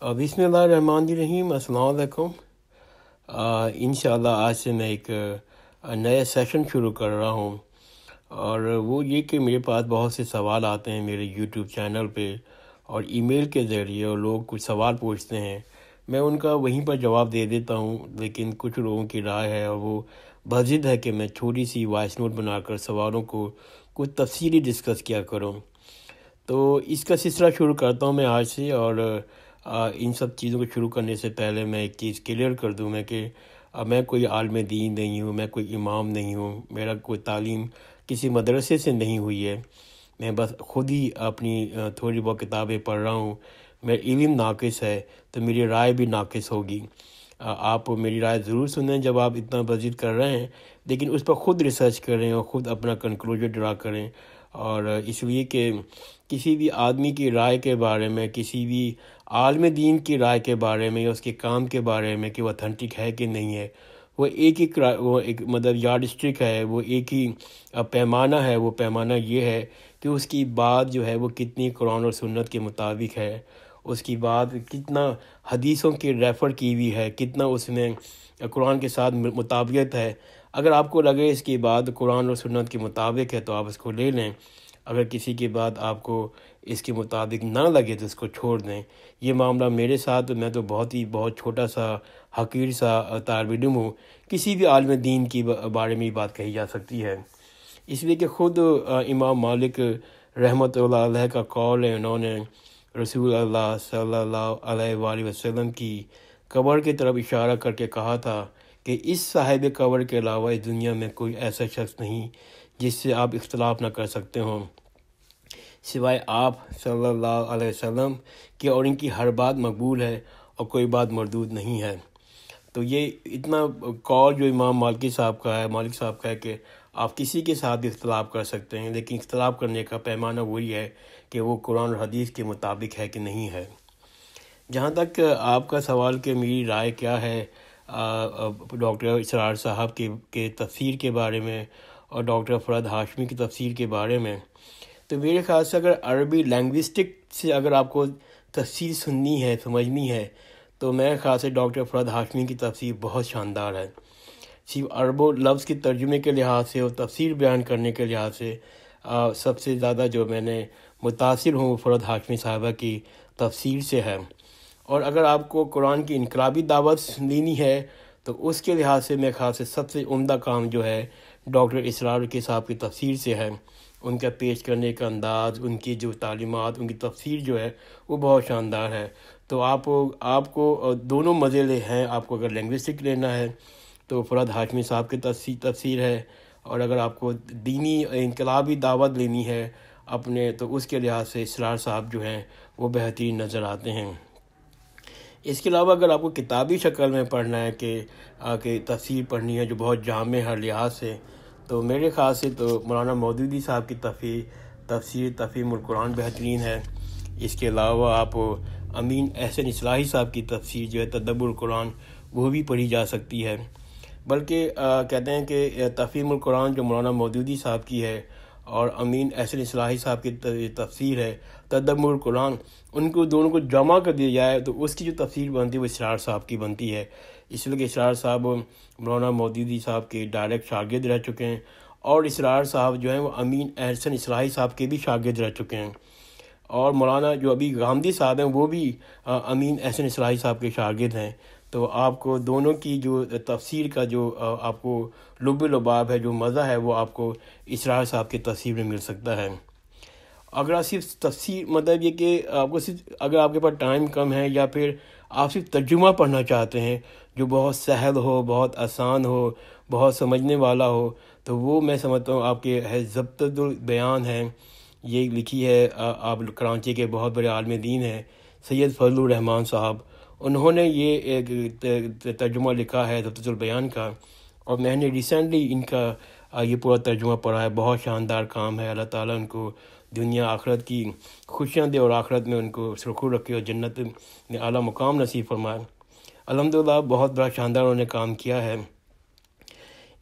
بسم اللہ الرحمن الرحیم، السلام علیکم۔ انشاءاللہ آج سے میں ایک نیا سیشن شروع کر رہا ہوں، اور وہ یہ کہ میرے پاس بہت سے سوال آتے ہیں میرے یوٹیوب چینل پہ اور ای میل کے ذریعے، اور لوگ کچھ سوال پوچھتے ہیں، میں ان کا وہیں پر جواب دے دیتا ہوں۔ لیکن کچھ لوگوں کی رائے ہے اور وہ بضد ہے کہ میں چھوٹی سی وائس نوٹ بنا کر سوالوں کو کچھ تفصیلی ڈسکس کیا کروں۔ تو اس کا سلسلہ شروع کرتا ہوں میں آج سے، اور ان سب چیزوں کو شروع کرنے سے پہلے میں ایک چیز کلیئر کر دوں میں کہ میں کوئی عالم دین نہیں ہوں، میں کوئی امام نہیں ہوں، میرا کوئی تعلیم کسی مدرسے سے نہیں ہوئی ہے۔ میں بس خود ہی اپنی تھوڑی بہت کتابیں پڑھ رہا ہوں۔ میرا علم ناقص ہے تو میری رائے بھی ناقص ہوگی۔ آپ میری رائے ضرور سنیں جب آپ اتنا بضد کر رہے ہیں، لیکن اس پر خود ریسرچ کریں اور خود اپنا کنکلوژن ڈرا کریں۔ اور اس لیے کہ کسی بھی آدمی کی رائے کے بارے میں، کسی بھی عالم دین کی رائے کے بارے میں یا اس کے کام کے بارے میں کہ وہ اتھینٹک ہے کہ نہیں ہے، وہ ایک مطلب یارڈ اسٹک ہے، وہ ایک ہی پیمانہ ہے۔ وہ پیمانہ یہ ہے کہ اس کی بات جو ہے وہ کتنی قرآن اور سنت کے مطابق ہے، اس کی بات کتنا حدیثوں کی ریفر کی ہوئی ہے، کتنا اس میں قرآن کے ساتھ مطابقت ہے۔ اگر آپ کو لگے اس کی بات قرآن اور سنت کے مطابق ہے تو آپ اس کو لے لیں، اگر کسی کی بات آپ کو اس کے مطابق نہ لگے تو اس کو چھوڑ دیں۔ یہ معاملہ میرے ساتھ، میں تو بہت چھوٹا سا حقیر سا طالب علم ہوں، کسی بھی عالم دین کی بارے میں یہ بات کہی جا سکتی ہے۔ اس لیے کہ خود امام مالک رحمۃ اللہ علیہ کا قول ہے، انہوں نے رسول اللہ صلی اللہ علیہ وآلہ وسلم کی قبر کی طرف اشارہ کر کے کہا تھا کہ اس صاحب قبر کے علاوہ اس دنیا میں کوئی ایسا شخص نہیں جس سے آپ اختلاف نہ کر سکتے ہوں سوائے آپ صلی اللہ علیہ وسلم کی، اور ان کی ہر بات مقبول ہے اور کوئی بات مردود نہیں ہے۔ تو یہ اتنا قول جو امام مالک صاحب کا ہے کہ آپ کسی کے ساتھ بھی اختلاف کر سکتے ہیں، لیکن اختلاف کرنے کا پیمانہ وہی ہے کہ وہ قرآن اور حدیث کے مطابق ہے کہ نہیں ہے۔ جہاں تک آپ کا سوال کہ میری رائے کیا ہے ڈاکٹر اسرار صاحب کے تفسیر کے بارے میں اور ڈاکٹر فرحت ہاشمی کی تفسیر کے بارے میں، تو میرے خیال سے اگر عربی لینگوسٹک سے اگر آپ کو تفسیر سننی ہے، سمجھنی ہے، تو میرے خیال سے ڈاکٹر فرحت ہاشمی کی تفسیر بہت شاندار ہے۔ صرف عرب و لفظ کے ترجمے کے لحاظ سے اور تفسیر بیان کرنے کے لحاظ سے سب سے زیادہ جو میں نے متاثر ہوں وہ فرحت ہاشمی صاحبہ کی تفسیر سے ہے۔ اور اگر آپ کو قرآن کی انقلابی دعوت لینی ہے تو اس کے لحاظ سے میرے خیال سے سب سے عمدہ کام جو ہے ڈاکٹر اسرار کے صاحب کی تفسیر سے ہے۔ ان کا پیش کرنے کا انداز، ان کی جو تعلیمات، ان کی تفسیر جو ہے وہ بہت شاندار ہے۔ تو آپ کو دونوں مزے لے ہیں۔ آپ کو اگر لینگوسٹک لینا ہے تو فرحت ہاشمی صاحب کی تفسیر ہے، اور اگر آپ کو دینی انقلابی دعوت لینی ہے اپنے، تو اس کے لحاظ سے اسرار صاحب جو ہیں وہ بہترین نظر آتے ہیں۔ اس کے علاوہ اگر آپ کو کتابی شکل میں پڑھنا ہے کہ تفسیر پڑھنی ہے جو بہت جامع ہر لحاظ سے، تو میرے خیال سے تو مولانا مودودی صاحب کی تفسیر تفہیم القرآن بہترین ہے۔ اس کے علاوہ آپ امین احسن اصلاحی صاحب کی تفسیر جو ہے تدبر القرآن، وہ بھی پڑھی جا سکتی ہے۔ بلکہ کہتے ہیں کہ تفہیم القرآن جو مولانا مودودی صاحب کی ہے اور امین احسن اصلاحی صاحب کی تفسیر ہے تدبر القرآن، ان کو دونوں کو جمع کر دیا جائے تو اس کی جو تفسیر بنتی ہے وہ اسرار صاحب کی بنتی ہے۔ اس لیے کہ اسرار صاحب مولانا مودودی صاحب کے ڈائریکٹ شاگرد رہ چکے ہیں، اور اسرار صاحب جو ہیں وہ امین احسن اصلاحی صاحب کے بھی شاگرد رہ چکے ہیں، اور مولانا جو ابھی غامدی صاحب ہیں وہ بھی امین احسن اصلاحی صاحب کے شاگرد ہیں۔ تو آپ کو دونوں کی جو تفسیر کا جو آپ کو لب و لباب ہے، جو مزہ ہے، وہ آپ کو اسرار صاحب کی تفسیر میں مل سکتا ہے۔ اگر آپ صرف تفسیر مطلب یہ کہ آپ کو صرف اگر آپ کے پاس ٹائم کم ہے، یا پھر آپ صرف ترجمہ پڑھنا چاہتے ہیں جو بہت سہل ہو، بہت آسان ہو، بہت سمجھنے والا ہو، تو وہ میں سمجھتا ہوں آپ کے ضبط البیان ہے، یہ لکھی ہے آپ کراچی کے بہت بڑے عالم دین ہیں سید فضل الرحمان صاحب، انہوں نے یہ ایک ترجمہ لکھا ہے ضبط البیان کا، اور میں نے ریسنٹلی ان کا یہ پورا ترجمہ پڑھا ہے۔ بہت شاندار کام ہے۔ اللہ تعالیٰ ان کو دنیا آخرت کی خوشیاں دے اور آخرت میں ان کو سرخور رکھے اور جنت میں اعلیٰ مقام نصیب فرمائے۔ الحمدللہ بہت بڑا شاندار انہوں نے کام کیا ہے۔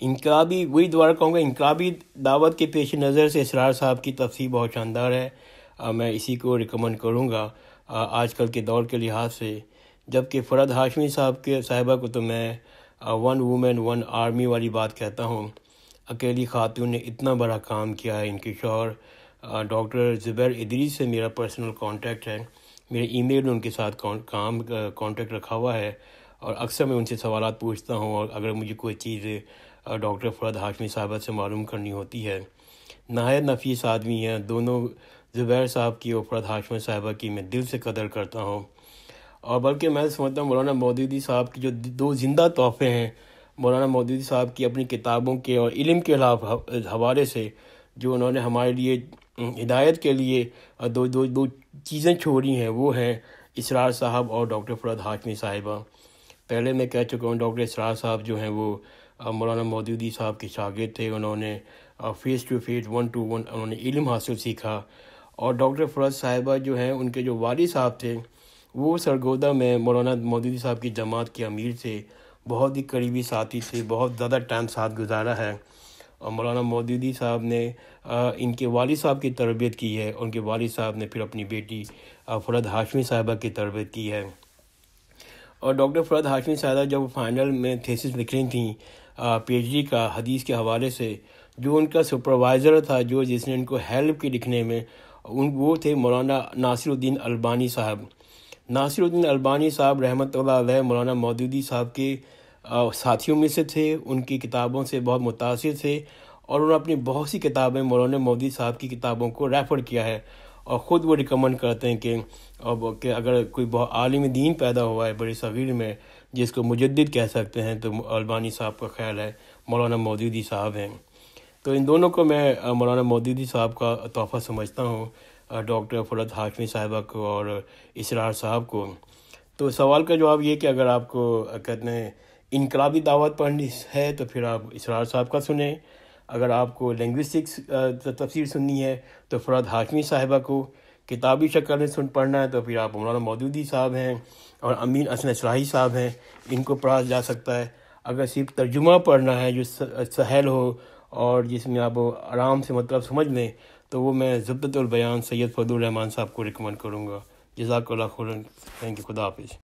انقلابی، وہی دوبارہ کہوں گا، انقلابی دعوت کے پیش نظر سے اسرار صاحب کی تفسیر بہت شاندار ہے۔ میں اسی کو ریکمنڈ کروں گا۔ آج کل کے دور کے لحاظ سے، جبکہ فرحت ہاشمی صاحبہ کو تو میں ون وومن ون آرمی والی بات کہتا ہوں۔ اکیلی خاتون نے اتنا بڑا کام کیا ہے۔ ان کے شوہر ڈاکٹر زبیر ادریس سے میرا پرسنل کانٹیکٹ ہے، میرے ای میل میں ان کے ساتھ کانٹیکٹ رکھا ہوا ہے، اور اکثر میں ان سے سوالات پوچھتا ہوں، اور اگر مجھے کوئی چیز ڈاکٹر فرحت ہاشمی صاحبہ سے معلوم کرنی ہوتی ہے۔ نہایت نفیس آدمی ہیں دونوں، زبیر صاحب کی اور فرحت ہاشمی صاحبہ کی میں دل سے قدر کرتا ہوں۔ اور بلکہ میں سمجھتا ہوں مولانا مودودی صاحب کی جو دو زندہ تحفے ہیں، مولانا مودودی صاحب کی اپنی کتابوں کے اور علم کے حوالے سے جو انہوں نے ہمارے لیے ہدایت کے لیے دو چیزیں چھوڑی ہیں، وہ ہیں اسرار صاحب اور ڈاکٹر فرحت ہاشمی صاحبہ۔ پہلے میں کہہ چکا ہوں، ڈاکٹر اسرار صاحب جو ہیں وہ مولانا مودودی صاحب کے شاگرد تھے۔ انہوں نے فیس ٹو فیس 1 to 1 انہوں نے علم حاصل سیکھا۔ اور ڈاکٹر فرحت صاحبہ جو ہیں، ان کے جو والد صاحب تھے، وہ سرگودا میں مولانا مودودی صاحب کی جماعت کے امیر تھے، بہت ہی قریبی ساتھی تھے، بہت زیادہ ٹائم ساتھ گزارا ہے۔ اور مولانا مودودی صاحب نے ان کے والد صاحب کی تربیت کی ہے، ان کے والد صاحب نے پھر اپنی بیٹی فرحت ہاشمی صاحبہ کی تربیت کی ہے۔ اور ڈاکٹر فرحت ہاشمی صاحبہ جب فائنل میں تھیسس لکھ رہی تھیں پی ایچ ڈی کا حدیث کے حوالے سے، جو ان کا سپروائزر تھا، جس نے ان کو ہیلپ کی لکھنے میں، وہ تھے مولانا ناصر الدین البانی صاحب۔ ناصر الدین البانی صاحب رحمۃ اللہ علیہ مولانا مودودی صاحب کے ساتھیوں میں سے تھے، ان کی کتابوں سے بہت متاثر تھے، اور انہوں نے اپنی بہت سی کتابیں مولانا مودودی صاحب کی کتابوں کو ریفر کیا ہے، اور خود وہ ریکمنڈ کرتے ہیں کہ اگر کوئی بہت عالم دین پیدا ہوا ہے بڑے صغیر میں، جس کو مجدد کہہ سکتے ہیں، تو البانی صاحب کا خیال ہے مولانا مودودی صاحب ہیں۔ تو ان دونوں کو میں مولانا مودودی صاحب کا تحفہ سمجھتا ہوں، ڈاکٹر فرحت ہاشمی صاحبہ کو اور اسرار صاحب کو۔ تو سوال کا جواب یہ کہ اگر آپ کو کہتے ہیں انقلابی دعوت پڑھنی ہے تو پھر آپ اسرار صاحب کا سنیں، اگر آپ کو لنگوسٹکس تفسیر سننی ہے تو فرحت ہاشمی صاحبہ کو، کتابی شکل میں پڑھنا ہے تو پھر آپ مولانا مودودی صاحب ہیں اور امین حسن اصلاحی صاحب ہیں، ان کو پڑھا جا سکتا ہے۔ اگر صرف ترجمہ پڑھنا ہے جو سہل ہو اور جس میں آپ آرام سے مطلب سمجھ لیں، تو وہ میں زبدۃ البیان سید فضل الرحمان صاحب کو ریکمنڈ کروں گا۔ جزاک اللہ خیرا، تھینک یو، خدا حافظ۔